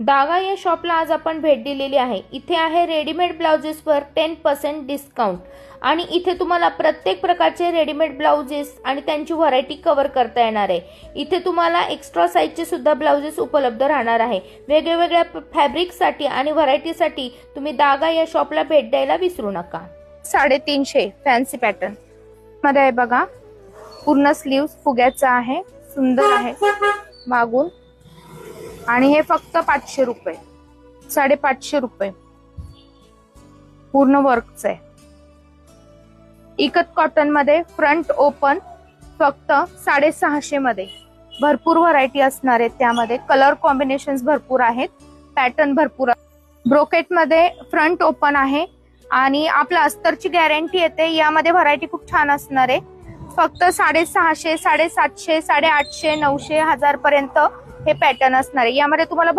दागा या शॉपला आज आपण भेट दिलेली आहे। इथे आहे रेडीमेड ब्लाउजेसवर 10% डिस्काउंट आणि इथे तुम्हाला प्रत्येक प्रकारचे रेडीमेड ब्लाउजेस आणि त्यांची व्हरायटी कव्हर करता येणार आहे। इथे तुम्हाला एक्स्ट्रा साइजचे सुद्धा ब्लाउजेस उपलब्ध राहणार आहे। वेगवेगळ्या फॅब्रिकसाठी आणि व्हरायटीसाठी तुम्ही दागा या शॉपला भेट द्यायला विसरू नका। 350 फॅन्सी पॅटर्न मध्ये आहे बघा, पूर्ण स्लीव्स फुग्याचा आहे, सुंदर आहे मागून, आणि हे फक्त 500 रुपये, 550 रुपये, पूर्ण वर्कच आहे। इकत कॉटन मध्ये फ्रंट ओपन फक्त 650 मध्ये। भरपूर व्हरायटी असणार आहेत, त्यामध्ये कलर कॉम्बिनेशन्स भरपूर आहेत, पॅटर्न भरपूर। ब्रोकेट मध्ये फ्रंट ओपन आहे आणि आपल्या अस्तरची गॅरंटी येते। यामध्ये व्हरायटी खूप छान असणार आहे। फक्त 650, 750, 850, 900, 1000 पर्यंत हे पॅटर्न असणार आहे। यामध्ये तुम्हाला